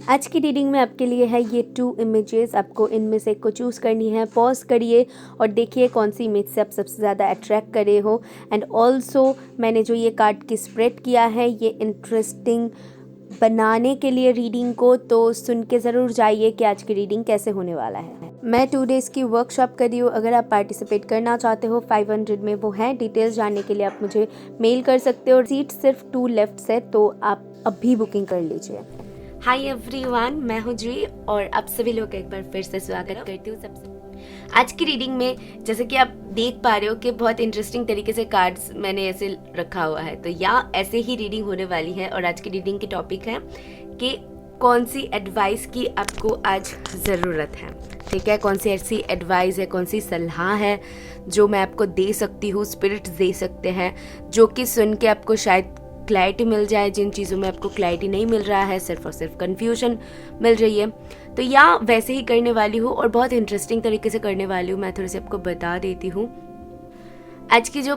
आज की रीडिंग में आपके लिए है ये 2 इमेजेस। आपको इनमें से एक को चूज़ करनी है। पॉज करिए और देखिए कौन सी इमेज से आप सबसे ज़्यादा अट्रैक्ट करे हो। एंड ऑल्सो मैंने जो ये कार्ड की स्प्रेड किया है ये इंटरेस्टिंग बनाने के लिए रीडिंग को, तो सुन के ज़रूर जाइए कि आज की रीडिंग कैसे होने वाला है। मैं 2 डेज़ की वर्कशॉप कर रही हूँ। अगर आप पार्टिसिपेट करना चाहते हो 500 में वो हैं। डिटेल्स जानने के लिए आप मुझे मेल कर सकते हो। सीट सिर्फ 2 लेफ्ट है, तो आप अभी बुकिंग कर लीजिए। हाय एवरीवन, मैं हूँ जी और आप सभी लोग का एक बार फिर से स्वागत करती हूँ। सबसे आज की रीडिंग में जैसे कि आप देख पा रहे हो कि बहुत इंटरेस्टिंग तरीके से कार्ड्स मैंने ऐसे रखा हुआ है, तो या ऐसे ही रीडिंग होने वाली है। और आज की रीडिंग की टॉपिक है कि कौन सी एडवाइस की आपको आज ज़रूरत है। ठीक है, कौन सी ऐसी एडवाइस है, कौन सी सलाह है जो मैं आपको दे सकती हूँ, स्पिरिट्स दे सकते हैं, जो कि सुन के आपको शायद क्लैरिटी मिल जाए। जिन चीज़ों में आपको क्लैरिटी नहीं मिल रहा है, सिर्फ और सिर्फ कन्फ्यूजन मिल रही है, तो या वैसे ही करने वाली हूँ और बहुत इंटरेस्टिंग तरीके से करने वाली हूँ। मैं थोड़ी सी आपको बता देती हूँ। आज की जो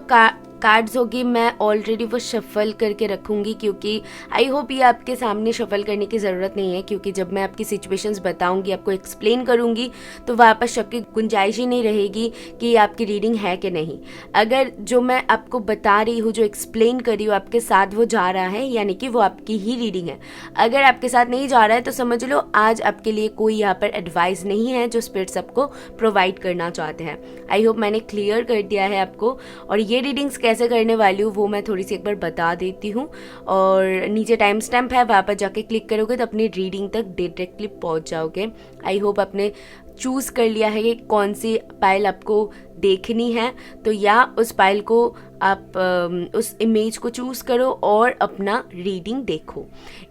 कार्ड्स होगी मैं ऑलरेडी वो शफल करके रखूँगी, क्योंकि आई होप ये आपके सामने शफल करने की ज़रूरत नहीं है, क्योंकि जब मैं आपकी सिचुएशंस बताऊँगी, आपको एक्सप्लेन करूँगी, तो वहाँ पर शक की गुंजाइश ही नहीं रहेगी कि ये आपकी रीडिंग है कि नहीं। अगर जो मैं आपको बता रही हूँ, जो एक्सप्लेन कर रही हूँ, आपके साथ वो जा रहा है, यानी कि वो आपकी ही रीडिंग है। अगर आपके साथ नहीं जा रहा है तो समझ लो आज आपके लिए कोई यहाँ पर एडवाइस नहीं है जो स्पिरिट्स आपको प्रोवाइड करना चाहते हैं। आई होप मैंने क्लियर कर दिया है आपको। और ये रीडिंग्स कैसे करने वाली हूँ वो मैं थोड़ी सी एक बार बता देती हूँ। और नीचे टाइम स्टैम्प है, वहाँ पर जाके क्लिक करोगे तो अपनी रीडिंग तक डायरेक्टली पहुँच जाओगे। आई होप आपने चूज़ कर लिया है कि कौन सी पाइल आपको देखनी है, तो या उस पाइल को आप उस इमेज को चूज़ करो और अपना रीडिंग देखो।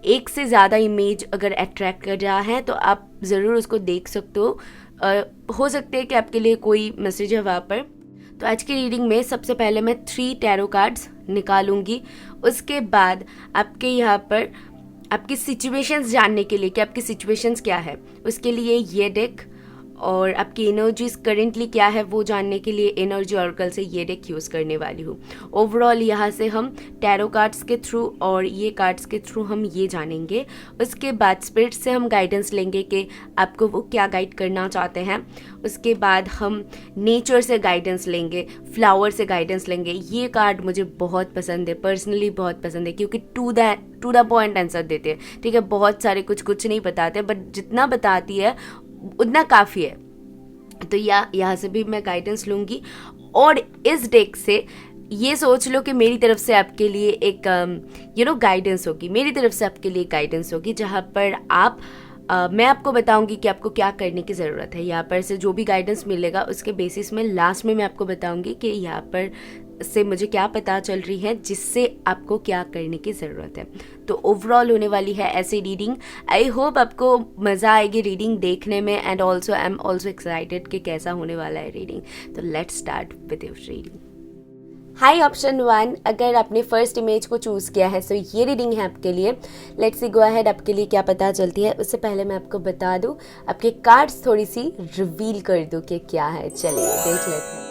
एक से ज़्यादा इमेज अगर अट्रैक्ट कर रहा है तो आप ज़रूर उसको देख सकते हो सकता है कि आपके लिए कोई मैसेज है वहाँ पर। तो आज की रीडिंग में सबसे पहले मैं 3 टैरो कार्ड्स निकालूंगी। उसके बाद आपके यहाँ पर आपकी सिचुएशंस जानने के लिए कि आपकी सिचुएशंस क्या है, उसके लिए ये डेक, और आपकी एनर्जीज करेंटली क्या है वो जानने के लिए एनर्जी ऑरेकल से ये डेक यूज़ करने वाली हूँ। ओवरऑल यहाँ से हम टैरो कार्ड्स के थ्रू और ये कार्ड्स के थ्रू हम ये जानेंगे। उसके बाद स्पिरिट से हम गाइडेंस लेंगे कि आपको वो क्या गाइड करना चाहते हैं। उसके बाद हम नेचर से गाइडेंस लेंगे, फ्लावर से गाइडेंस लेंगे। ये कार्ड मुझे बहुत पसंद है, पर्सनली बहुत पसंद है, क्योंकि टू द पॉइंट आंसर देते हैं। ठीक है, बहुत सारे कुछ नहीं बताते, बट जितना बताती है उतना काफ़ी है। तो यहाँ से भी मैं गाइडेंस लूँगी। और इस डेक से ये सोच लो कि मेरी तरफ से आपके लिए एक गाइडेंस होगी, मेरी तरफ से आपके लिए गाइडेंस होगी, जहाँ पर मैं आपको बताऊंगी कि आपको क्या करने की ज़रूरत है। यहाँ पर से जो भी गाइडेंस मिलेगा उसके बेसिस में लास्ट में मैं आपको बताऊंगी कि यहाँ पर से मुझे क्या पता चल रही है जिससे आपको क्या करने की ज़रूरत है। तो ओवरऑल होने वाली है ऐसी रीडिंग। आई होप आपको मज़ा आएगी रीडिंग देखने में, and also I am also excited कि कैसा होने वाला है रीडिंग। तो let's start with your reading. High option 1, अगर आपने फर्स्ट इमेज को चूज़ किया है, सो ये रीडिंग है आपके लिए। लेट्स सी गो अहेड, आपके लिए क्या पता चलती है। उससे पहले मैं आपको बता दूँ, आपके कार्ड्स थोड़ी सी रिवील कर दूँ कि क्या है। चलिए देख लेते हैं।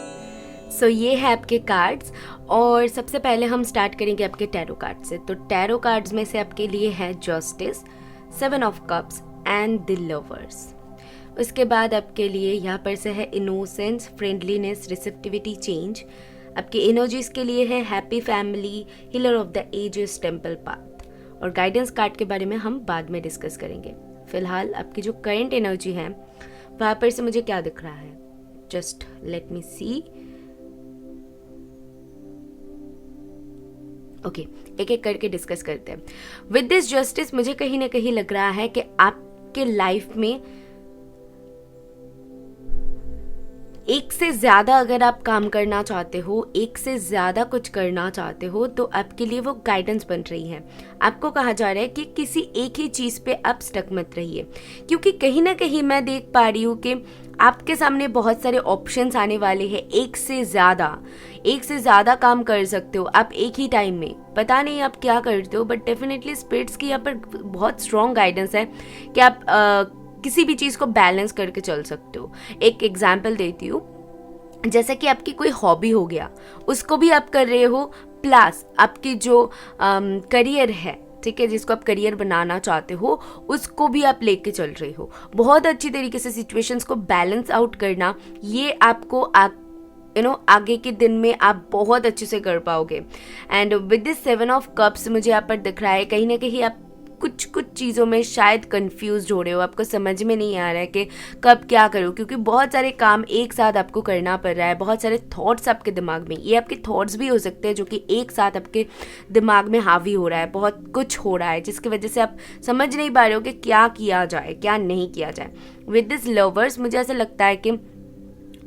सो ये है आपके कार्ड्स, और सबसे पहले हम स्टार्ट करेंगे आपके टैरो कार्ड से। तो टैरो कार्ड्स में से आपके लिए है justice, 7 of cups and the lovers. उसके बाद आपके लिए यहाँ पर से है इनोसेंस, फ्रेंडलीनेस, रिसेप्टिविटी, चेंज। आपकी एनर्जीज के लिए है happy family, healer of the ages, temple path. और गाइडेंस कार्ड के बारे में हम बाद में डिस्कस करेंगे। फिलहाल आपकी जो करंट एनर्जी है वहाँ पर से मुझे क्या दिख रहा है, जस्ट लेट मी सी। ओके, एक एक करके डिस्कस करते हैं। विद दिस जस्टिस मुझे कहीं ना कहीं लग रहा है कि आपके लाइफ में एक से ज़्यादा अगर आप काम करना चाहते हो, एक से ज़्यादा कुछ करना चाहते हो, तो आपके लिए वो गाइडेंस बन रही है। आपको कहा जा रहा है कि किसी एक ही चीज़ पे आप स्टक मत रहिए, क्योंकि कहीं ना कहीं मैं देख पा रही हूँ कि आपके सामने बहुत सारे ऑप्शंस आने वाले हैं। एक से ज़्यादा काम कर सकते हो आप एक ही टाइम में। पता नहीं आप क्या करते हो, बट डेफिनेटली स्पिरिट्स की यहाँ पर बहुत स्ट्रॉन्ग गाइडेंस है कि आप किसी भी चीज़ को बैलेंस करके चल सकते हो। एक एग्जाम्पल देती हूँ, जैसे कि आपकी कोई हॉबी हो गया, उसको भी आप कर रहे हो, प्लस आपकी जो करियर है, ठीक है, जिसको आप करियर बनाना चाहते हो उसको भी आप लेके चल रहे हो। बहुत अच्छी तरीके से सिचुएशंस को बैलेंस आउट करना, ये आपको आगे के दिन में आप बहुत अच्छे से कर पाओगे। And with this 7 of cups मुझे यहाँ पर दिख रहा है कहीं ना कहीं आप कुछ चीज़ों में शायद कंफ्यूज हो रहे हो, आपको समझ में नहीं आ रहा है कि कब क्या करूँ, क्योंकि बहुत सारे काम एक साथ आपको करना पड़ रहा है, बहुत सारे थॉट्स आपके दिमाग में, ये आपके थॉट्स भी हो सकते हैं जो कि एक साथ आपके दिमाग में हावी हो रहा है, बहुत कुछ हो रहा है जिसकी वजह से आप समझ नहीं पा रहे हो कि क्या किया जाए क्या नहीं किया जाए। विद दिस लवर्स मुझे ऐसा लगता है कि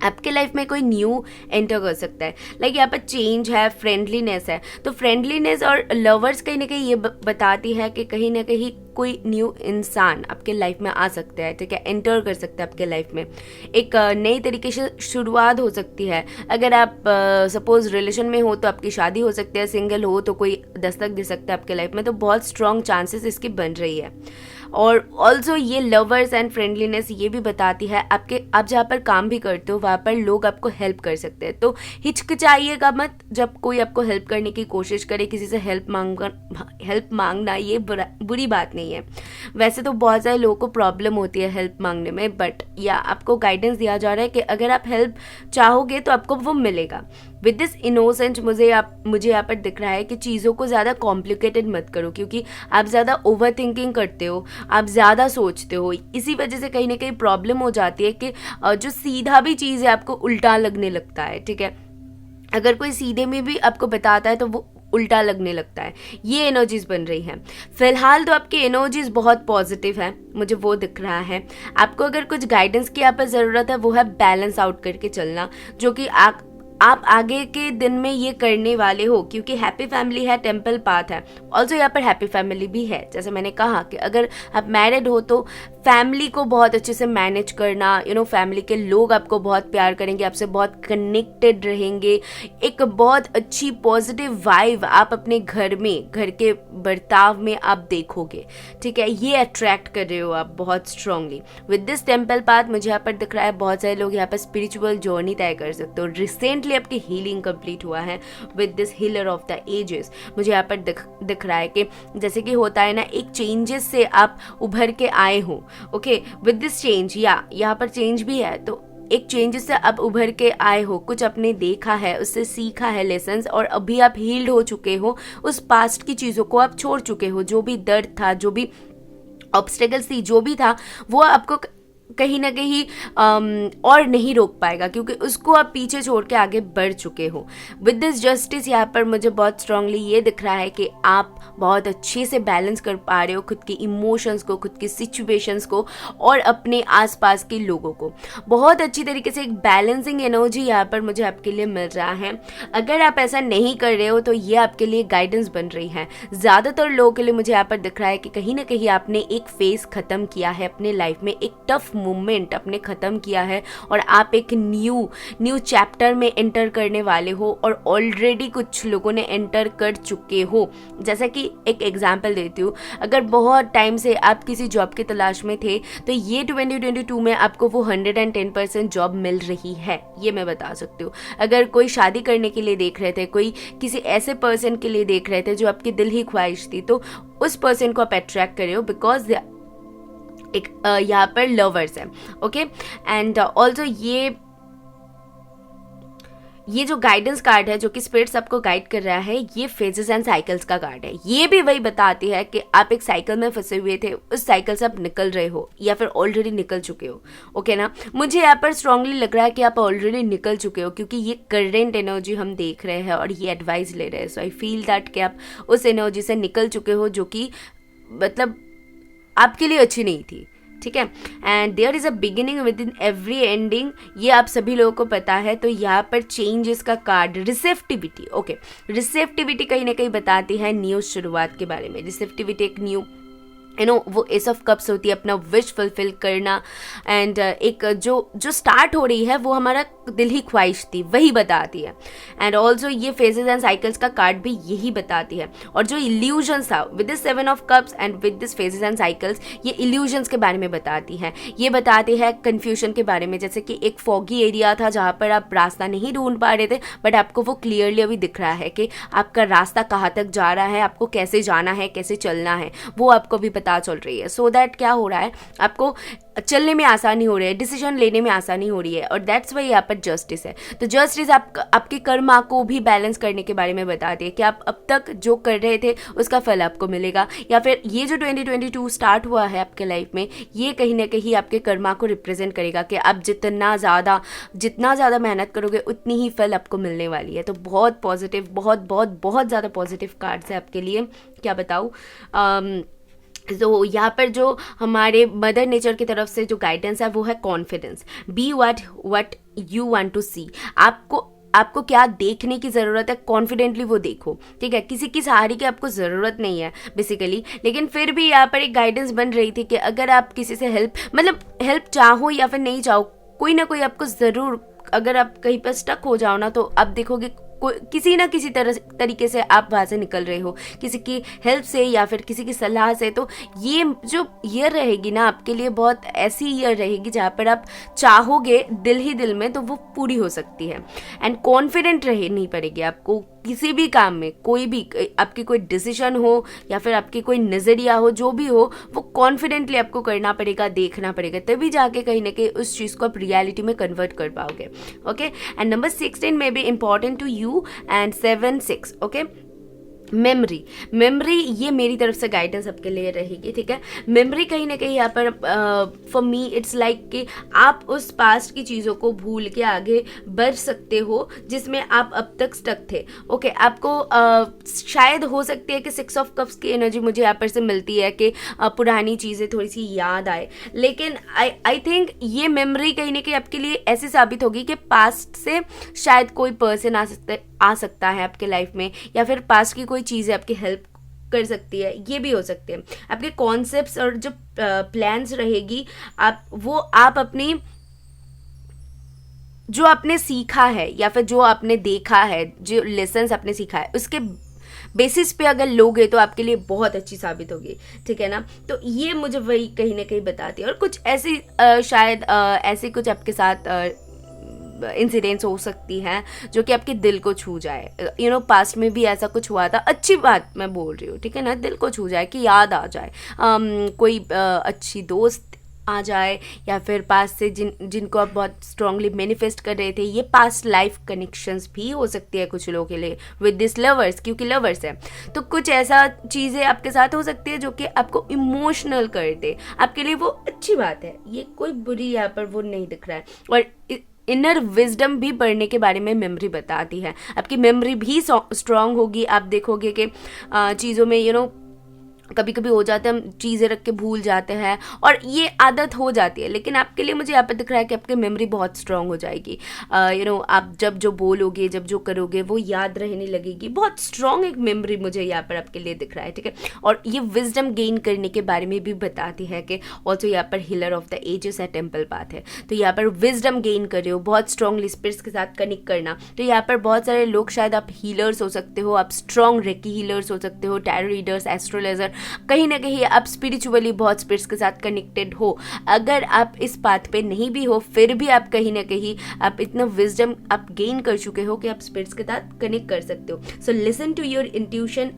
आपके लाइफ में कोई न्यू एंटर कर सकता है, लाइक यहाँ पर चेंज है, फ्रेंडलीनेस है, तो फ्रेंडलीनेस और लवर्स कहीं ना कहीं ये बताती है कि कहीं ना कहीं कोई न्यू इंसान आपके लाइफ में आ सकता है, ठीक है, एंटर कर सकता है आपके लाइफ में, एक नई तरीके से शुरुआत हो सकती है। अगर आप सपोज रिलेशन में हो तो आपकी शादी हो सकती है, सिंगल हो तो कोई दस्तक दे सकता है आपके लाइफ में, तो बहुत स्ट्रॉन्ग चांसेस इसकी बन रही है। और ऑल्सो ये लवर्स एंड फ्रेंडलीनेस ये भी बताती है आप जहाँ पर काम भी करते हो वहाँ पर लोग आपको हेल्प कर सकते हैं, तो हिचकिचाइएगा मत जब कोई आपको हेल्प करने की कोशिश करे, किसी से हेल्प मांगना ये बुरी बात नहीं है। वैसे तो बहुत सारे लोगों को प्रॉब्लम होती है हेल्प मांगने में, बट या आपको गाइडेंस दिया जा रहा है कि अगर आप हेल्प चाहोगे तो आपको वो मिलेगा। विद दिस इनोसेंट मुझे यहाँ पर दिख रहा है कि चीज़ों को ज़्यादा कॉम्प्लिकेटेड मत करो, क्योंकि आप ज़्यादा ओवर थिंकिंग करते हो, आप ज़्यादा सोचते हो, इसी वजह से कहीं ना कहीं प्रॉब्लम हो जाती है कि जो सीधा भी चीज़ है आपको उल्टा लगने लगता है, ठीक है, अगर कोई सीधे में भी आपको बताता है तो वो उल्टा लगने लगता है। ये एनर्जीज बन रही हैं फिलहाल, तो आपकी एनर्जीज बहुत पॉजिटिव है, मुझे वो दिख रहा है। आपको अगर कुछ गाइडेंस की यहाँ पर ज़रूरत है वो है बैलेंस आउट करके चलना, जो कि आप आगे के दिन में ये करने वाले हो, क्योंकि हैप्पी फैमिली है, टेम्पल पाथ है, ऑल्सो यहाँ पर हैप्पी फैमिली भी है। जैसे मैंने कहा कि अगर आप मैरिड हो तो फैमिली को बहुत अच्छे से मैनेज करना, फैमिली के लोग आपको बहुत प्यार करेंगे, आपसे बहुत कनेक्टेड रहेंगे, एक बहुत अच्छी पॉजिटिव वाइब आप अपने घर के बर्ताव में आप देखोगे, ठीक है, ये अट्रैक्ट कर रहे हो आप बहुत strongly. With this temple path मुझे यहाँ पर दिख रहा है बहुत सारे लोग यहाँ पर स्पिरिचुअल जर्नी तय कर सकते हो। रिसेंटली आपकी हीलिंग कंप्लीट हुआ है with this healer of the ages, मुझे यहाँ पर दिख रहा है कि जैसे कि होता है ना, एक चेंजेस से आप उभर के आए हो, ओके, विद दिस चेंज या यहाँ पर चेंज भी है, तो एक चेंजेस से आप उभर के आए हो, कुछ आपने देखा है, उससे सीखा है लेसन्स, और अभी आप हील्ड हो चुके हो, उस पास्ट की चीज़ों को आप छोड़ चुके हो, जो भी दर्द था, जो भी ऑब्स्टेकल्स थी, जो भी था वो आपको कहीं ना कहीं और नहीं रोक पाएगा, क्योंकि उसको आप पीछे छोड़ के आगे बढ़ चुके हो। विद दिस जस्टिस यहाँ पर मुझे बहुत स्ट्रांगली ये दिख रहा है कि आप बहुत अच्छे से बैलेंस कर पा रहे हो खुद के इमोशंस को, खुद की सिचुएशंस को और अपने आसपास के लोगों को। बहुत अच्छी तरीके से एक बैलेंसिंग एनर्जी यहाँ पर मुझे आपके लिए मिल रहा है। अगर आप ऐसा नहीं कर रहे हो तो ये आपके लिए गाइडेंस बन रही है। ज़्यादातर लोगों के लिए मुझे यहाँ पर दिख रहा है कि कहीं ना कहीं आपने एक फेज ख़त्म किया है अपने लाइफ में, एक टफ मोमेंट आपने ख़त्म किया है और आप एक न्यू चैप्टर में एंटर करने वाले हो, और ऑलरेडी कुछ लोगों ने एंटर कर चुके हो। जैसा कि एक एग्जांपल देती हूँ, अगर बहुत टाइम से आप किसी जॉब की तलाश में थे तो ये 2022 में आपको वो 110% जॉब मिल रही है, ये मैं बता सकती हूँ। अगर कोई शादी करने के लिए देख रहे थे, कोई किसी ऐसे पर्सन के लिए देख रहे थे जो आपकी दिल ही ख्वाहिश थी, तो उस पर्सन को आप अट्रैक्ट करे हो, बिकॉज एक यहाँ पर लवर्स है, ओके। एंड ऑल्सो ये जो गाइडेंस कार्ड है जो कि स्पिरिट्स आपको गाइड कर रहा है, ये फेजेस एंड साइकिल्स का कार्ड है। ये भी वही बताती है कि आप एक साइकिल में फंसे हुए थे, उस साइकिल से आप निकल रहे हो या फिर ऑलरेडी निकल चुके हो, ओके ना। मुझे यहाँ पर स्ट्रांगली लग रहा है कि आप ऑलरेडी निकल चुके हो, क्योंकि ये करंट एनर्जी हम देख रहे हैं और ये एडवाइस ले रहे हैं। सो आई फील दैट कि आप उस एनर्जी से निकल चुके हो जो कि मतलब आपके लिए अच्छी नहीं थी, ठीक है। And there is a beginning within every ending, ये आप सभी लोगों को पता है। तो यहाँ पर चेंजेस का कार्ड, रिसेप्टिविटी, ओके, रिसेप्टिविटी कहीं ना कहीं बताती है न्यू शुरुआत के बारे में। रिसेप्टिविटी एक न्यू वो एस ऑफ कप्स होती है, अपना विश फुलफिल करना। एंड एक जो स्टार्ट हो रही है वो हमारा दिल ही ख्वाहिश थी, वही बताती है। एंड ऑल्सो ये फेजेस एंड साइकिल्स का कार्ड भी यही बताती है। और जो इल्यूजन्स था with this 7 of cups and with this phases and cycles, ये इल्यूजन्स के बारे में बताती है। ये बताते हैं कन्फ्यूजन के बारे में, जैसे कि एक फॉगी एरिया था जहाँ पर आप रास्ता नहीं ढूंढ पा रहे थे, बट आपको वो क्लियरली अभी दिख रहा है कि आपका रास्ता कहाँ तक जा रहा है, आपको कैसे जाना है, कैसे चलना है, वो आपको भी पता चल रही है। सो दैट क्या हो रहा है, आपको चलने में आसानी हो रही है, डिसीजन लेने में आसानी हो रही है। और दैट्स वाई यहाँ पर जस्टिस है। तो जस्टिस आपके कर्मा को भी बैलेंस करने के बारे में बताती है कि आप अब तक जो कर रहे थे उसका फल आपको मिलेगा, या फिर ये जो 2022 स्टार्ट हुआ है आपके लाइफ में, ये कहीं ना कहीं आपके कर्मा को रिप्रेजेंट करेगा कि आप जितना ज़्यादा मेहनत करोगे उतनी ही फल आपको मिलने वाली है। तो बहुत पॉजिटिव, बहुत ज़्यादा पॉजिटिव कार्ड्स है आपके लिए, क्या बताऊँ। तो यहाँ पर जो हमारे मदर नेचर की तरफ से जो गाइडेंस है वो है confidence. Be what you want to see. आपको क्या देखने की ज़रूरत है, कॉन्फिडेंटली वो देखो, ठीक है। किसी की सहारे की आपको ज़रूरत नहीं है बेसिकली, लेकिन फिर भी यहाँ पर एक गाइडेंस बन रही थी कि अगर आप किसी से हेल्प चाहो या फिर नहीं चाहो, कोई ना कोई आपको ज़रूर, अगर आप कहीं पर स्टक हो जाओ ना, तो आप देखोगे किसी ना किसी तरीके से आप वहाँ से निकल रहे हो, किसी की हेल्प से या फिर किसी की सलाह से। तो ये जो ईयर रहेगी ना आपके लिए, बहुत ऐसी ईयर रहेगी जहाँ पर आप चाहोगे दिल ही दिल में तो वो पूरी हो सकती है। एंड कॉन्फिडेंट रहनी पड़ेगी आपको किसी भी काम में, कोई भी आपकी कोई डिसीजन हो या फिर आपकी कोई नज़रिया हो, जो भी हो, वो कॉन्फिडेंटली आपको करना पड़ेगा, देखना पड़ेगा, तभी जाके कहीं ना कहीं उस चीज़ को आप रियलिटी में कन्वर्ट कर पाओगे। ओके। एंड नंबर 16 में भी important to you and 7 6। Okay. Memory ये मेरी तरफ से गाइडेंस आपके लिए रहेगी, ठीक है। मेमोरी कहीं ना कहीं यहाँ पर फॉर मी इट्स लाइक कि आप उस पास्ट की चीज़ों को भूल के आगे बढ़ सकते हो जिसमें आप अब तक स्टक थे। ओके। आपको शायद हो सकती है कि 6 ऑफ कप्स की एनर्जी मुझे यहाँ पर से मिलती है कि पुरानी चीज़ें थोड़ी सी याद आए, लेकिन आई थिंक ये मेमोरी कहीं ना कहीं आपके लिए ऐसी साबित होगी कि पास्ट से शायद कोई पर्सन आ सकता है आपके लाइफ में, या फिर पास्ट की कोई चीज़ें आपकी हेल्प कर सकती है, ये भी हो सकते हैं। आपके कॉन्सेप्ट्स और जो प्लान्स रहेगी, आप अपनी जो आपने सीखा है या फिर जो आपने देखा है, जो लेसन्स आपने सीखा है, उसके बेसिस पे अगर लोगे तो आपके लिए बहुत अच्छी साबित होगी, ठीक है ना। तो ये मुझे वही कहीं ना कहीं बताती है। और कुछ ऐसी शायद ऐसे कुछ आपके साथ इंसिडेंट्स हो सकती हैं जो कि आपके दिल को छू जाए। पास्ट में भी ऐसा कुछ हुआ था, अच्छी बात मैं बोल रही हूँ, ठीक है ना, दिल को छू जाए कि याद आ जाए, कोई अच्छी दोस्त आ जाए, या फिर पास्ट से जिनको आप बहुत स्ट्रांगली मैनिफेस्ट कर रहे थे, ये पास्ट लाइफ कनेक्शंस भी हो सकती है कुछ लोगों के लिए विद दिस लवर्स, क्योंकि लवर्स है। तो कुछ ऐसा चीज़ें आपके साथ हो सकती है जो कि आपको इमोशनल कर दे, आपके लिए वो अच्छी बात है, ये कोई बुरी यहाँ पर वो नहीं दिख रहा है। और इनर विजडम भी बढ़ने के बारे में मेमोरी बताती है। आपकी मेमोरी भी स्ट्रांग होगी। आप देखोगे कि चीज़ों में कभी कभी हो जाता है, हम चीज़ें रख के भूल जाते हैं और ये आदत हो जाती है, लेकिन आपके लिए मुझे यहाँ पे दिख रहा है कि आपकी मेमोरी बहुत स्ट्रांग हो जाएगी। आप जब जो बोलोगे, जब जो करोगे, वो याद रहने लगेगी। बहुत स्ट्रांग एक मेमोरी मुझे यहाँ पर आपके लिए दिख रहा है, ठीक है। और ये विजडम गेन करने के बारे में भी बताती है कि ऑल्सो यहाँ पर हीलर ऑफ द एजेस है, टेम्पल पाथ है। तो यहाँ पर विजडम गेन कर रहे हो, बहुत स्ट्रांगली स्पिरिट्स के साथ कनेक्ट करना। तो यहाँ पर बहुत सारे लोग, शायद आप हीलर्स हो सकते हो, आप स्ट्रांग रेकी हीलर्स हो सकते हो, टैरो रीडर्स, एस्ट्रोलॉजर, कहीं ना कहीं आप स्पिरिचुअली बहुत स्पिरिट्स के साथ कनेक्टेड हो। अगर आप इस पाथ पे नहीं भी हो, फिर भी आप कहीं ना कहीं आप इतना विजडम आप गेन कर चुके हो कि आप स्पिरिट्स के साथ कनेक्ट कर सकते हो। So listen to your intuition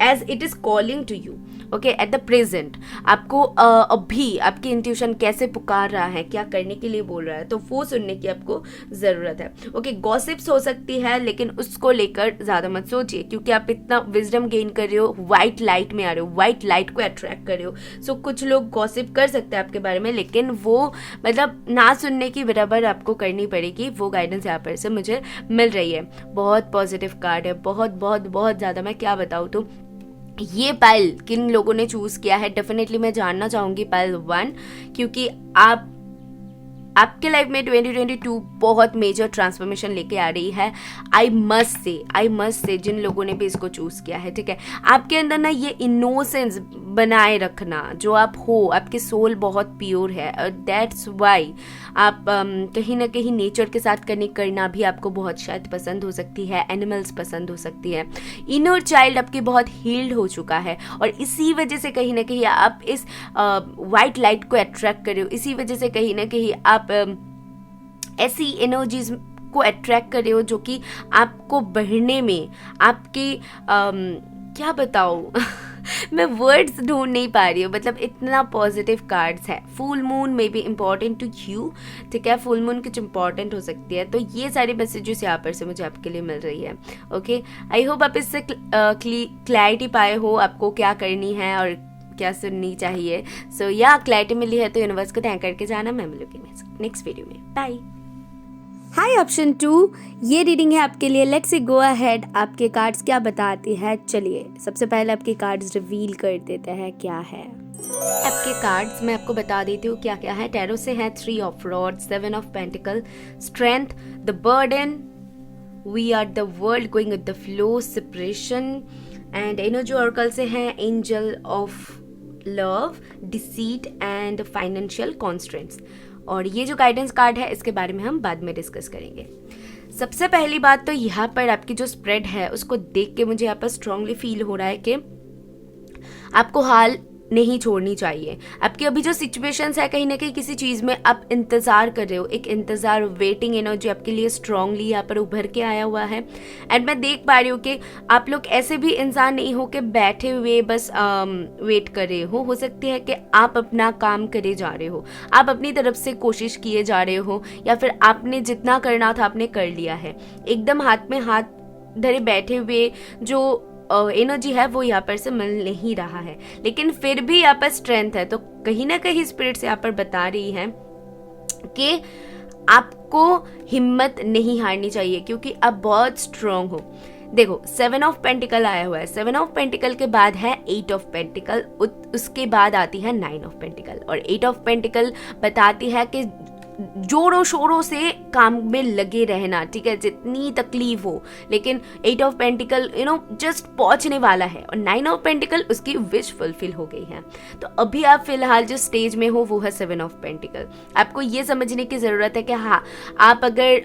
as it is calling to you. Okay, at the present आपको अभी आपकी इंट्यूशन कैसे पुकार रहा है, क्या करने के लिए बोल रहा है, तो वो सुनने की आपको ज़रूरत है। ओके, गॉसिप्स हो सकती है, लेकिन उसको लेकर ज़्यादा मत सोचिए, क्योंकि आप इतना विजडम गेन कर रहे हो, वाइट लाइट में आ रहे हो, वाइट लाइट को अट्रैक्ट कर रहे हो। सो कुछ लोग गॉसिप कर सकते हैं आपके बारे में, लेकिन वो मतलब ना सुनने की बराबर आपको करनी पड़ेगी। वो गाइडेंस यहाँ पर से मुझे मिल रही है। बहुत पॉजिटिव कार्ड है, बहुत बहुत बहुत ज़्यादा। मैं क्या बताऊँ, तो ये पाइल किन लोगों ने चूज़ किया है, डेफिनेटली मैं जानना चाहूँगी पाइल 1, क्योंकि आपके लाइफ में 2022 बहुत मेजर ट्रांसफॉर्मेशन लेके आ रही है। आई मस्ट से जिन लोगों ने भी इसको चूज़ किया है, ठीक है, आपके अंदर ना ये इनोसेंस बनाए रखना जो आप हो, आपके सोल बहुत प्योर है और दैट्स वाई आप कहीं ना कहीं नेचर के साथ कनेक्ट करना भी आपको बहुत शायद पसंद हो सकती है, एनिमल्स पसंद हो सकती है। इनर चाइल्ड आपकी बहुत हील्ड हो चुका है और इसी वजह से कहीं ना कहीं आप इस वाइट लाइट को अट्रैक्ट कर रहे हो, इसी वजह से कहीं ना कहीं आप ऐसी एनर्जीज को अट्रैक्ट कर रहे हो जो कि आपको बढ़ने में आपकी क्या बताऊँ मैं वर्ड्स ढूंढ नहीं पा रही हूँ, मतलब इतना पॉजिटिव कार्ड्स है। फुल मून में भी इम्पॉर्टेंट टू यू, ठीक है, फुल मून कुछ इम्पॉर्टेंट हो सकती है। तो ये सारे मैसेजेस यहाँ पर से मुझे आपके लिए मिल रही है। ओके, आई होप आप इससे क्लैरिटी पाए हो आपको क्या करनी है और क्या सुननी चाहिए। सो या क्लैरिटी मिली है तो यूनिवर्स को थैंक करके जाना। मैं मिलूंगी नेक्स्ट वीडियो में। बाय। हाय ऑप्शन 2, ये रीडिंग है आपके लिए। लेट्स सी गो अहेड, आपके कार्ड्स क्या बताते हैं। चलिए सबसे पहले आपके कार्ड्स रिवील कर देते हैं क्या है। आपके कार्ड्स मैं आपको बता देती हूँ क्या क्या है। टैरो से है 3 of rods, 7 of pentacle, strength, the burden, we are the world going with the flow, separation, and energy oracle से है angel of love, deceit and financial constraints. और ये जो गाइडेंस कार्ड है इसके बारे में हम बाद में डिस्कस करेंगे। सबसे पहली बात तो यहाँ पर आपकी जो स्प्रेड है उसको देख के मुझे यहाँ पर स्ट्रांगली फील हो रहा है कि आपको हाल नहीं छोड़नी चाहिए। आपकी अभी जो सिचुएशंस है कहीं ना कहीं किसी चीज़ में आप इंतज़ार कर रहे हो, एक इंतज़ार वेटिंग एनर्जी आपके लिए स्ट्रांगली यहाँ पर उभर के आया हुआ है। एंड मैं देख पा रही हूँ कि आप लोग ऐसे भी इंसान नहीं हो कि बैठे हुए बस वेट कर रहे हो सकती है कि आप अपना काम करे जा रहे हो, आप अपनी तरफ से कोशिश किए जा रहे हो, या फिर आपने जितना करना था आपने कर लिया है। एकदम हाथ में हाथ धरे बैठे हुए जो एनर्जी है वो यहाँ पर से मिल नहीं रहा है, लेकिन फिर भी यहाँ पर स्ट्रेंथ है। तो कहीं ना कहीं स्पिरिट्स यहाँ पर बता रही है कि आपको हिम्मत नहीं हारनी चाहिए क्योंकि आप बहुत स्ट्रांग हो। देखो 7 ऑफ पेंटिकल आया हुआ है, 7 ऑफ पेंटिकल के बाद है 8 ऑफ पेंटिकल, उसके बाद आती है 9 ऑफ पेंटिकल। और 8 ऑफ पेंटिकल बताती है कि जोरों शोरों से काम में लगे रहना, ठीक है, जितनी तकलीफ हो, लेकिन 8 ऑफ पेंटिकल जस्ट पहुंचने वाला है। और 9 ऑफ पेंटिकल उसकी विश फुलफिल हो गई है। तो अभी आप फिलहाल जिस स्टेज में हो वो है 7 ऑफ पेंटिकल। आपको ये समझने की ज़रूरत है कि हाँ, आप अगर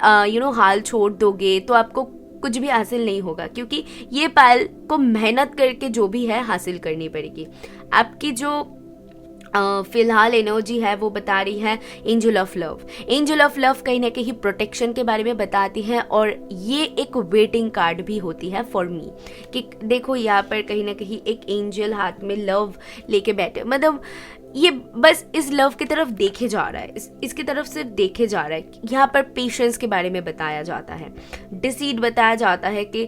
हाल छोड़ दोगे तो आपको कुछ भी हासिल नहीं होगा, क्योंकि ये पाल को मेहनत करके जो भी है हासिल करनी पड़ेगी। आपकी जो फिलहाल एनर्जी है वो बता रही है angel of love. Angel of love कहीं ना कहीं प्रोटेक्शन के बारे में बताती है और ये एक वेटिंग कार्ड भी होती है फॉर मी कि देखो यहाँ पर कहीं ना कहीं एक एंजल हाथ में लव लेके बैठे, मतलब ये बस इस लव की तरफ देखे जा रहा है, इसकी तरफ सिर्फ देखे जा रहा है। यहाँ पर पेशेंस के बारे में बताया जाता है, डिसीड बताया जाता है कि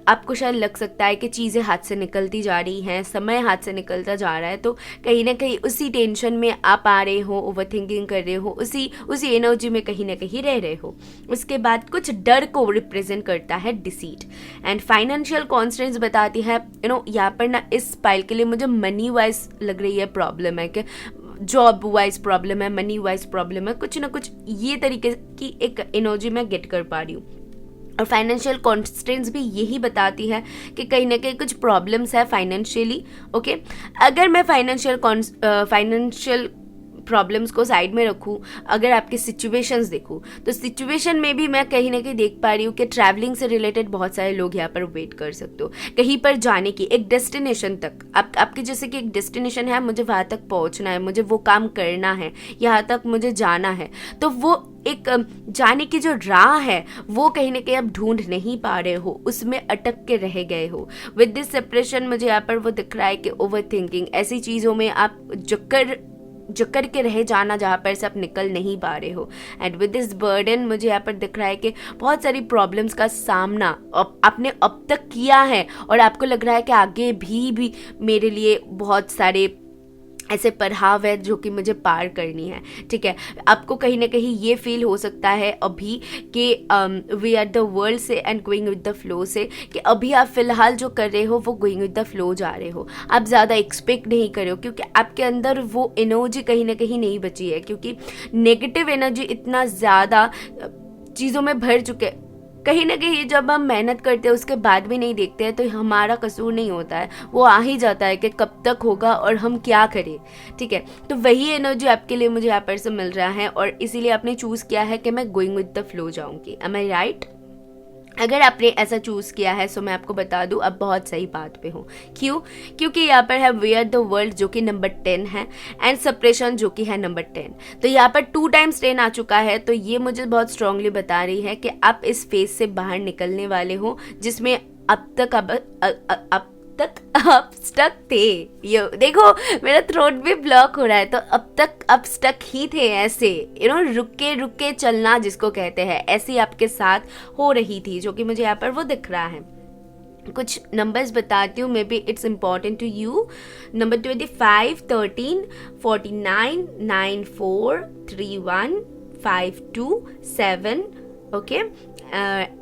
आपको शायद लग सकता है कि चीज़ें हाथ से निकलती जा रही हैं, समय हाथ से निकलता जा रहा है, तो कहीं ना कहीं उसी टेंशन में आप आ रहे हो, ओवर थिंकिंग कर रहे हो, उसी एनर्जी में कहीं ना कहीं रह रहे हो। उसके बाद कुछ डर को रिप्रेजेंट करता है डिसीट। एंड फाइनेंशियल कॉन्स्टेंट्स बताती है यहाँ पर ना इस पाइल के लिए मुझे मनी वाइज लग रही है प्रॉब्लम है कि जॉब वाइज प्रॉब्लम है, मनी वाइज प्रॉब्लम है, कुछ ना कुछ ये तरीके की एक एनर्जी मैं गेट कर पा रही हूँ। और फाइनेंशियल कॉन्स्टेंट्स भी यही बताती है कि कहीं ना कहीं कुछ प्रॉब्लम्स है फाइनेंशियली। ओके, अगर मैं फाइनेंशियल प्रॉब्लम्स को साइड में रखूँ, अगर आपके सिचुएशंस देखूँ तो सिचुएशन में भी मैं कहीं ना कहीं देख पा रही हूँ कि ट्रैवलिंग से रिलेटेड बहुत सारे लोग यहाँ पर वेट कर सकते हो, कहीं पर जाने की, एक डेस्टिनेशन तक। आपके जैसे कि एक डेस्टिनेशन है, मुझे वहाँ तक पहुँचना है, मुझे वो काम करना है, यहाँ तक मुझे जाना है, तो वो एक जाने की जो राह है वो कहीं ना कहीं आप ढूंढ नहीं पा रहे हो, उसमें अटक के रह गए हो। विद दिस सेपरेशन मुझे यहाँ पर वो दिख रहा है कि ओवर थिंकिंग, ऐसी चीज़ों में आप जकड़ के रह जाना जहाँ पर से आप निकल नहीं पा रहे हो। एंड विद दिस बर्डन मुझे यहाँ पर दिख रहा है कि बहुत सारी प्रॉब्लम्स का सामना आपने अब तक किया है और आपको लग रहा है कि आगे भी मेरे लिए बहुत सारे ऐसे पड़ाव है जो कि मुझे पार करनी है, ठीक है। आपको कहीं ना कहीं ये फील हो सकता है अभी कि वी आर द वर्ल्ड से and going with the flow से, कि अभी आप फिलहाल जो कर रहे हो वो गोइंग विद द फ्लो जा रहे हो, आप ज़्यादा एक्सपेक्ट नहीं कर रहे हो, क्योंकि आपके अंदर वो एनर्जी कहीं ना कहीं नहीं बची है, क्योंकि नेगेटिव एनर्जी इतना ज़्यादा चीज़ों में भर चुके। कहीं ना कहीं जब हम मेहनत करते हैं उसके बाद भी नहीं देखते हैं तो हमारा कसूर नहीं होता है, वो आ ही जाता है कि कब तक होगा और हम क्या करें, ठीक है। तो वही एनर्जी आपके लिए मुझे यहाँ पर से मिल रहा है और इसीलिए आपने चूज़ किया है कि मैं गोइंग विद द फ्लो जाऊँगी। एम आई राइट? अगर आपने ऐसा चूज़ किया है सो मैं आपको बता दूं आप बहुत सही बात पे हो। क्यों? क्योंकि यहाँ पर है वी आर द वर्ल्ड जो कि नंबर 10 है एंड सप्रेशन जो कि है नंबर 10। तो यहाँ पर 2 टाइम्स 10 आ चुका है, तो ये मुझे बहुत स्ट्रांगली बता रही है कि आप इस फेज से बाहर निकलने वाले हो जिसमें अब तक आप स्टक थे। ये देखो मेरा थ्रोट भी ब्लॉक हो रहा है, तो अब तक आप स्टक ही थे ऐसे, रुके रुके चलना जिसको कहते हैं, ऐसी आपके साथ हो रही थी, जो कि मुझे यहाँ पर वो दिख रहा है। कुछ नंबर्स बताती हूँ, maybe it's important to you. Number 25, 13, 49, 9, 4, 3, 1, 5, 2, 7, okay.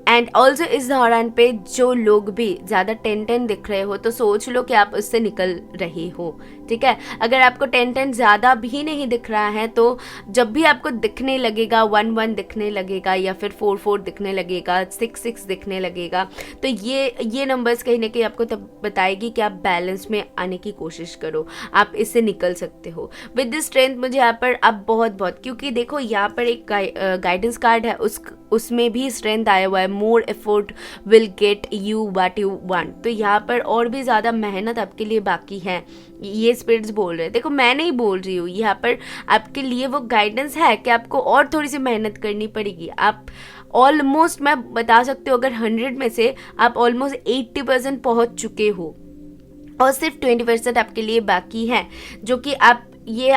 And also इस दौरान पे जो लोग भी ज़्यादा 10 दिख रहे हो तो सोच लो कि आप उससे निकल रहे हो, ठीक है। अगर आपको 10 ज़्यादा भी नहीं दिख रहा है तो जब भी आपको दिखने लगेगा 1 दिखने लगेगा या फिर 4 दिखने लगेगा, 6 दिखने लगेगा, तो ये नंबर्स कहीं ना कहीं आपको तब बताएगी कि आप बैलेंस में आने की कोशिश करो, आप इससे निकल सकते हो विद दिस स्ट्रेंथ। मुझे यहाँ पर आप बहुत क्योंकि देखो यहाँ पर एक गाइडेंस कार्ड है, उसमें भी स्ट्रेंथ आया हुआ है, more effort will get you what you want. तो यहाँ पर और भी ज़्यादा मेहनत आपके लिए बाकी है, ये स्पिरिट्स बोल रहे हैं। देखो मैं नहीं बोल रही हूँ, यहाँ पर आपके लिए वो गाइडेंस है कि आपको और थोड़ी सी मेहनत करनी पड़ेगी। आप ऑलमोस्ट, मैं बता सकती हूँ, अगर 100 में से आप ऑलमोस्ट 80% पहुँच चुके हो और सिर्फ 20% आपके लिए बाकी है, जो कि आप ये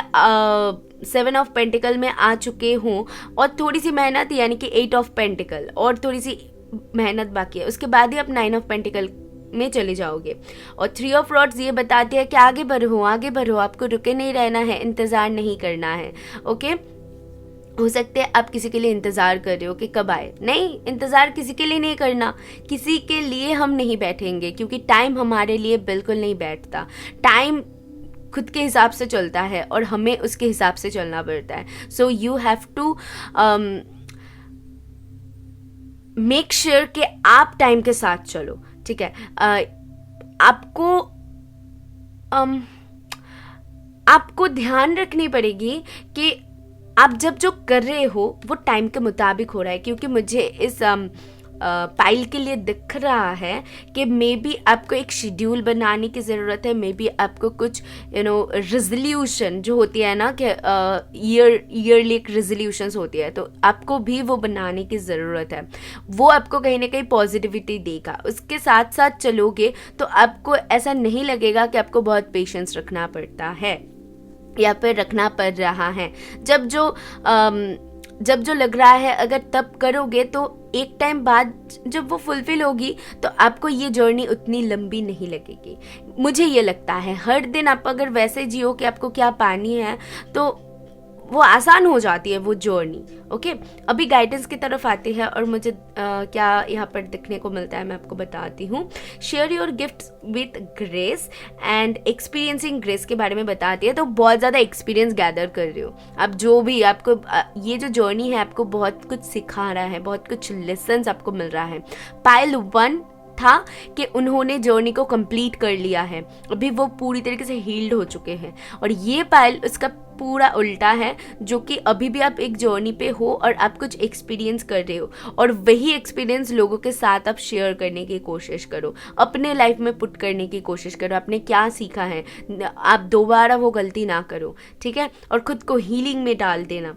7 ऑफ पेंटिकल में आ चुके हों और थोड़ी सी मेहनत यानी कि 8 ऑफ पेंटिकल और थोड़ी सी मेहनत बाकी है, उसके बाद ही आप 9 ऑफ पेंटिकल में चले जाओगे। और 3 ऑफ रॉड्स ये बताती है कि आगे बढ़ो, आपको रुके नहीं रहना है, इंतज़ार नहीं करना है, ओके। हो सकते हैं आप किसी के लिए इंतज़ार कर रहे हो कि कब आए, नहीं, इंतज़ार किसी के लिए नहीं करना, किसी के लिए हम नहीं बैठेंगे, क्योंकि टाइम हमारे लिए बिल्कुल नहीं बैठता। टाइम खुद के हिसाब से चलता है और हमें उसके हिसाब से चलना पड़ता है। So you have to make sure कि आप टाइम के साथ चलो, ठीक है। आपको ध्यान रखनी पड़ेगी कि आप जब जो कर रहे हो वो टाइम के मुताबिक हो रहा है, क्योंकि मुझे इस पाइल के लिए दिख रहा है कि मे बी आपको एक शेड्यूल बनाने की ज़रूरत है, मे बी आपको कुछ रेजोल्यूशन जो होती है ना कि ईयरली एक रेजोल्यूशंस होती है, तो आपको भी वो बनाने की ज़रूरत है। वो आपको कहीं ना कहीं पॉजिटिविटी देगा। उसके साथ साथ चलोगे तो आपको ऐसा नहीं लगेगा कि आपको बहुत पेशेंस रखना पड़ता है या फिर रखना पड़ रहा है। जब जो लग रहा है अगर तब करोगे तो एक टाइम बाद जब वो फुलफिल होगी तो आपको ये जर्नी उतनी लंबी नहीं लगेगी। मुझे ये लगता है हर दिन आप अगर वैसे जियो कि आपको क्या पानी है तो वो आसान हो जाती है वो जर्नी, ओके। अभी गाइडेंस की तरफ आते हैं और मुझे क्या यहाँ पर दिखने को मिलता है मैं आपको बताती हूँ। Share your gift with grace and experiencing grace के बारे में बताती है, तो बहुत ज़्यादा एक्सपीरियंस गैदर कर रहे हो आप। जो भी आपको ये जो जर्नी है आपको बहुत कुछ सिखा रहा है, बहुत कुछ लेसन्स आपको मिल रहा है। पाइल 1 था कि उन्होंने जर्नी को कंप्लीट कर लिया है, अभी वो पूरी तरीके से हील्ड हो चुके हैं। और ये पाइल उसका पूरा उल्टा है, जो कि अभी भी आप एक जर्नी पे हो और आप कुछ एक्सपीरियंस कर रहे हो और वही एक्सपीरियंस लोगों के साथ आप शेयर करने की कोशिश करो, अपने लाइफ में पुट करने की कोशिश करो। आपने क्या सीखा है आप दोबारा वो गलती ना करो, ठीक है। और खुद को हीलिंग में डाल देना।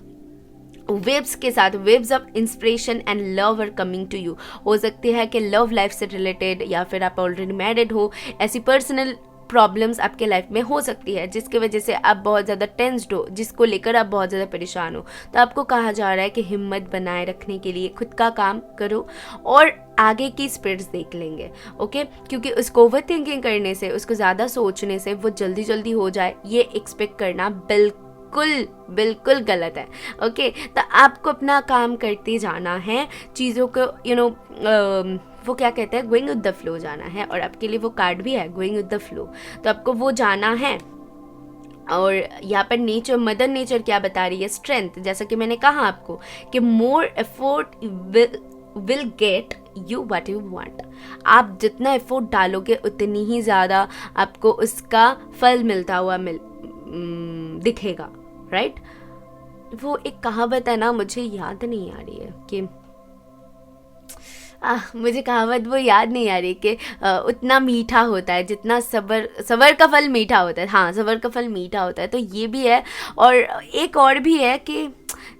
वेव्स के साथ, waves of inspiration and love are coming to you. हो सकती है कि लव लाइफ से रिलेटेड या फिर आप ऑलरेडी मैरिड हो, ऐसी पर्सनल प्रॉब्लम्स आपके लाइफ में हो सकती है जिसकी वजह से आप बहुत ज़्यादा टेंस्ड हो, जिसको लेकर आप बहुत ज़्यादा परेशान हो। तो आपको कहा जा रहा है कि हिम्मत बनाए रखने के लिए खुद का काम करो और आगे की स्प्रेड्स देख लेंगे, ओके। क्योंकि उसको ओवर थिंकिंग करने से, उसको ज़्यादा सोचने से वो जल्दी जल्दी हो जाए, ये एक्सपेक्ट करना बिल्कुल गलत है, ओके। तो आपको अपना काम करते जाना है, चीज़ों को वो क्या कहते हैं, गोइंग विद द फ्लो जाना है। और आपके लिए वो कार्ड भी है, गोइंग विद द फ्लो, तो आपको वो जाना है। और यहाँ पर नेचर, मदर नेचर क्या बता रही है, स्ट्रेंथ। जैसा कि मैंने कहा आपको कि more effort will get you what you want. आप जितना एफर्ट डालोगे उतनी ही ज़्यादा आपको उसका फल मिलता हुआ दिखेगा, राइट। वो एक कहावत है ना, मुझे याद नहीं आ रही है कि मुझे कहावत वो याद नहीं आ रही कि उतना मीठा होता है जितना सबर का फल मीठा होता है। हाँ, सबर का फल मीठा होता है, तो ये भी है। और एक और भी है कि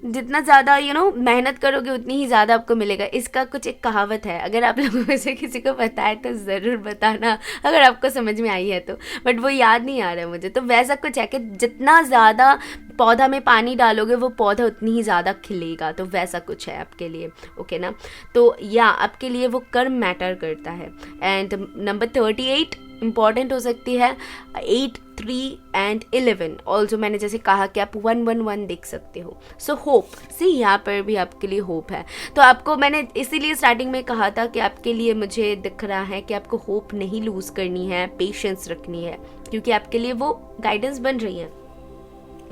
जितना ज़्यादा मेहनत करोगे उतनी ही ज़्यादा आपको मिलेगा। इसका कुछ एक कहावत है, अगर आप लोगों में से किसी को पता है तो ज़रूर बताना, अगर आपको समझ में आई है तो। बट वो याद नहीं आ रहा है मुझे। तो वैसा कुछ है कि जितना ज़्यादा पौधा में पानी डालोगे वो पौधा उतनी ही ज़्यादा खिलेगा। तो वैसा कुछ है आपके लिए, ओके ना। तो या आपके लिए वो कर्म मैटर करता है। एंड नंबर 38 इम्पॉर्टेंट हो सकती है, 8, 3 एंड 11 ऑल्सो। मैंने जैसे कहा कि आप 111 देख सकते हो। सो होप, सी यहाँ पर भी आपके लिए होप है। तो आपको मैंने इसीलिए स्टार्टिंग में कहा था कि आपके लिए मुझे दिख रहा है कि आपको होप नहीं लूज़ करनी है, पेशेंस रखनी है, क्योंकि आपके लिए वो गाइडेंस बन रही है।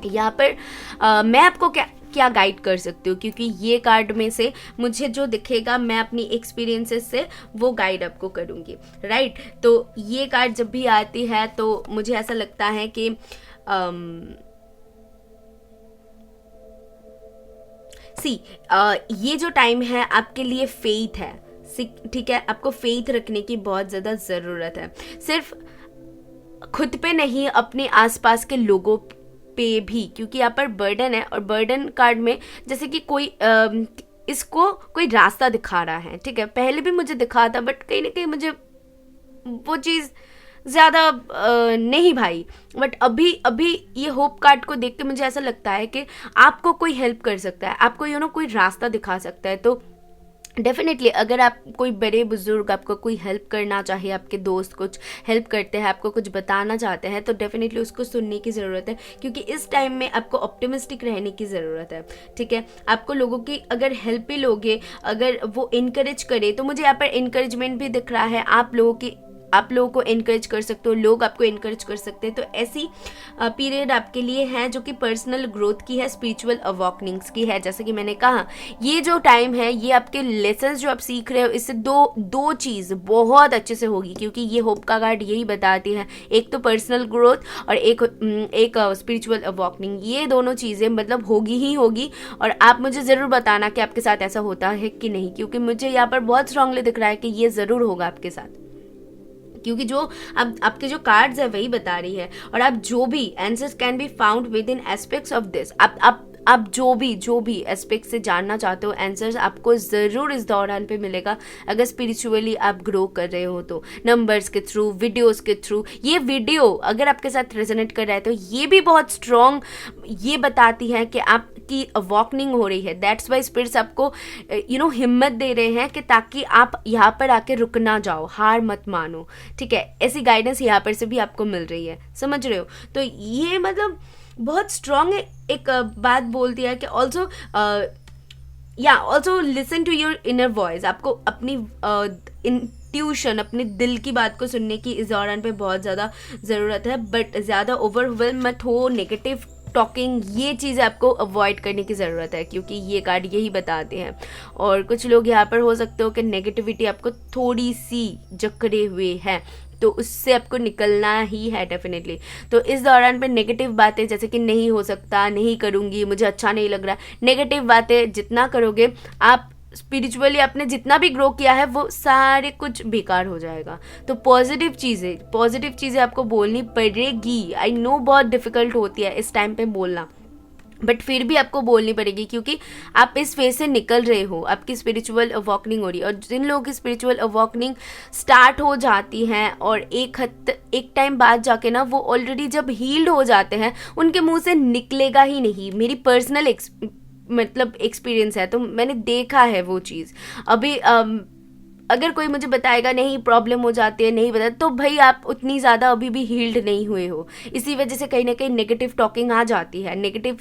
यहाँ पर मैं आपको क्या गाइड कर सकती हूँ, क्योंकि ये कार्ड में से मुझे जो दिखेगा मैं अपनी एक्सपीरियंसेस से वो गाइड आपको करूँगी, राइट। तो ये कार्ड जब भी आती है तो मुझे ऐसा लगता है कि ये जो टाइम है आपके लिए फेथ है, ठीक है। आपको फेथ रखने की बहुत ज़्यादा ज़रूरत है, सिर्फ खुद पे नहीं, अपने आसपास के लोगों पे भी, क्योंकि यहाँ पर बर्डन है। और बर्डन कार्ड में जैसे कि कोई इसको कोई रास्ता दिखा रहा है, ठीक है। पहले भी मुझे दिखा था, बट कहीं ना कहीं मुझे वो चीज़ ज़्यादा नहीं भाई। बट अभी ये होप कार्ड को देख के मुझे ऐसा लगता है कि आपको कोई हेल्प कर सकता है, आपको कोई रास्ता दिखा सकता है। तो डेफिनेटली अगर आप कोई बड़े बुजुर्ग आपको कोई हेल्प करना चाहे, आपके दोस्त कुछ हेल्प करते हैं, आपको कुछ बताना चाहते हैं, तो डेफिनेटली उसको सुनने की ज़रूरत है, क्योंकि इस टाइम में आपको ऑप्टिमिस्टिक रहने की ज़रूरत है, ठीक है। आपको लोगों की अगर हेल्प भी लोगे, अगर वो इनकरेज करे, तो मुझे यहाँ पर इनकरेजमेंट भी दिख रहा है। आप लोगों को इनकरेज कर सकते हो, लोग आपको इनकरेज कर सकते हैं। तो ऐसी पीरियड आपके लिए है जो कि पर्सनल ग्रोथ की है, स्पिरिचुअल अवॉकनिंग्स की है। जैसे कि मैंने कहा, ये जो टाइम है ये आपके लेसन्स जो आप सीख रहे हो, इससे दो चीज़ बहुत अच्छे से होगी, क्योंकि ये होप का कार्ड यही बताती है, एक तो पर्सनल ग्रोथ और एक स्पिरिचुअल अवॉकनिंग। ये दोनों चीज़ें मतलब होगी ही होगी। और आप मुझे ज़रूर बताना कि आपके साथ ऐसा होता है कि नहीं, क्योंकि मुझे यहाँ पर बहुत स्ट्रांगली दिख रहा है कि ये ज़रूर होगा आपके साथ, क्योंकि जो आपके जो कार्ड्स है वही बता रही है। और आप जो भी answers can be found with in aspects of this, आप जो भी एस्पेक्ट से जानना चाहते हो, आंसर्स आपको ज़रूर इस दौरान पे मिलेगा, अगर स्पिरिचुअली आप ग्रो कर रहे हो तो। नंबर्स के थ्रू, वीडियोस के थ्रू। ये वीडियो अगर आपके साथ रेजोनेट कर रहा है तो ये भी बहुत स्ट्रॉन्ग ये बताती है कि आपकी अवॉकनिंग हो रही है। दैट्स वाई स्पिरिट्स आपको हिम्मत दे रहे हैं कि ताकि आप यहाँ पर आके रुक ना जाओ, हार मत मानो, ठीक है। ऐसी गाइडेंस यहाँ पर से भी आपको मिल रही है, समझ रहे हो। तो ये मतलब बहुत स्ट्रॉन्ग एक बात बोल दिया है कि also listen to your inner voice. आपको अपनी इंट्यूशन, अपने दिल की बात को सुनने की इस दौरान पे बहुत ज़्यादा ज़रूरत है। बट ज़्यादा ओवरवेल्म मत हो, नेगेटिव टॉकिंग, ये चीज़ आपको अवॉइड करने की ज़रूरत है, क्योंकि ये कार्ड यही बताते हैं। और कुछ लोग यहाँ पर हो सकते हो कि नेगेटिविटी आपको थोड़ी सी जकड़े हुए है, तो उससे आपको निकलना ही है डेफिनेटली। तो इस दौरान पे नेगेटिव बातें, जैसे कि नहीं हो सकता, नहीं करूँगी, मुझे अच्छा नहीं लग रहा, नेगेटिव बातें जितना करोगे आप स्पिरिचुअली आपने जितना भी ग्रो किया है वो सारे कुछ बेकार हो जाएगा। तो पॉजिटिव चीज़ें आपको बोलनी पड़ेगी। आई नो बहुत डिफ़िकल्ट होती है इस टाइम पे बोलना, बट फिर भी आपको बोलनी पड़ेगी, क्योंकि आप इस फेज से निकल रहे हो, आपकी स्पिरिचुअल अवॉकनिंग हो रही है। और जिन लोगों की स्पिरिचुअल अवॉकनिंग स्टार्ट हो जाती हैं और एक टाइम बाद जाके ना वो ऑलरेडी जब हील्ड हो जाते हैं, उनके मुंह से निकलेगा ही नहीं। मेरी पर्सनल मतलब एक्सपीरियंस है, तो मैंने देखा है वो चीज़। अभी अगर कोई मुझे बताएगा नहीं प्रॉब्लम हो जाती है, नहीं बता, तो भाई आप उतनी ज़्यादा अभी भी हील्ड नहीं हुए हो। इसी वजह से कहीं ना कहीं नेगेटिव टॉकिंग आ जाती है, नेगेटिव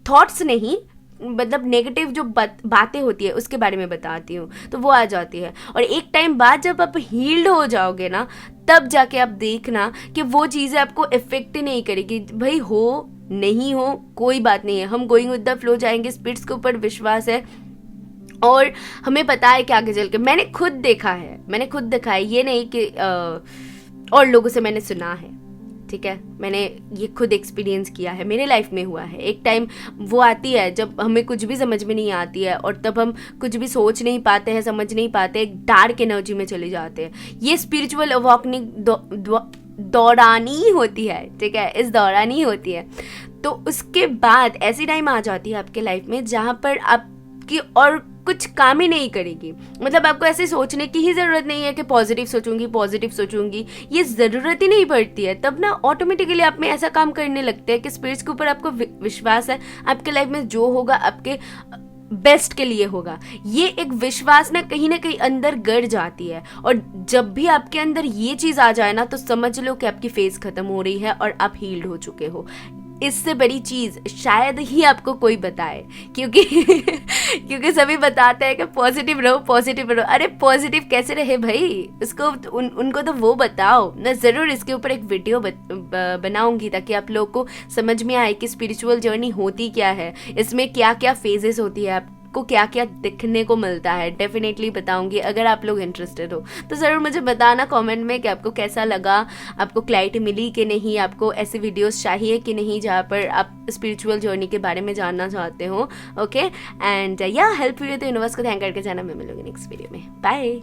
थॉट्स नहीं, मतलब नेगेटिव जो बातें होती है उसके बारे में बताती हूँ, तो वो आ जाती है। और एक टाइम बाद जब आप हील्ड हो जाओगे ना, तब जाके आप देखना कि वो चीज़ें आपको इफेक्ट ही नहीं करेगी। भाई हो नहीं हो कोई बात नहीं है, हम गोइंग विद द फ्लो जाएंगे, स्पिरिट्स के ऊपर विश्वास है और हमें पता है कि आगे चल के, मैंने खुद देखा है, ये नहीं कि और लोगों से मैंने सुना है, ठीक है, मैंने ये खुद एक्सपीरियंस किया है, मेरे लाइफ में हुआ है। एक टाइम वो आती है जब हमें कुछ भी समझ में नहीं आती है और तब हम कुछ भी सोच नहीं पाते हैं, समझ नहीं पाते, एक डार्क एनर्जी में चले जाते हैं। ये स्पिरिचुअल अवॉकनिंग दौरानी ही होती है, ठीक है, इस दौरान ही होती है। तो उसके बाद ऐसी टाइम आ जाती है आपके लाइफ में जहाँ पर आपकी और कुछ काम ही नहीं करेगी। मतलब आपको ऐसे सोचने की ही ज़रूरत नहीं है कि पॉजिटिव सोचूंगी, ये ज़रूरत ही नहीं पड़ती है। तब ना ऑटोमेटिकली आप में ऐसा काम करने लगते हैं कि स्पिरिट्स के ऊपर आपको विश्वास है, आपके लाइफ में जो होगा आपके बेस्ट के लिए होगा। ये एक विश्वास ना कहीं अंदर गड़ जाती है। और जब भी आपके अंदर ये चीज़ आ जाए ना, तो समझ लो कि आपकी फेज खत्म हो रही है और आप हील्ड हो चुके हो। इससे बड़ी चीज़ शायद ही आपको कोई बताए, क्योंकि सभी बताते हैं कि पॉजिटिव रहो। अरे पॉजिटिव कैसे रहे भाई, उसको उनको तो वो बताओ। मैं ज़रूर इसके ऊपर एक वीडियो बनाऊंगी ताकि आप लोगों को समझ में आए कि स्पिरिचुअल जर्नी होती क्या है, इसमें क्या क्या फेजेस होती है, आपको क्या क्या दिखने को मिलता है। डेफिनेटली बताऊंगी। अगर आप लोग इंटरेस्टेड हो तो ज़रूर मुझे बताना कमेंट में कि आपको कैसा लगा, आपको क्लैरिटी मिली कि नहीं, आपको ऐसे वीडियोस चाहिए कि नहीं जहाँ पर आप स्पिरिचुअल जर्नी के बारे में जानना चाहते हो। ओके, एंड या हेल्प हुई तो यूनिवर्स को थैंक करके जाना। मैं मिलूंगी नेक्स्ट वीडियो में। बाय।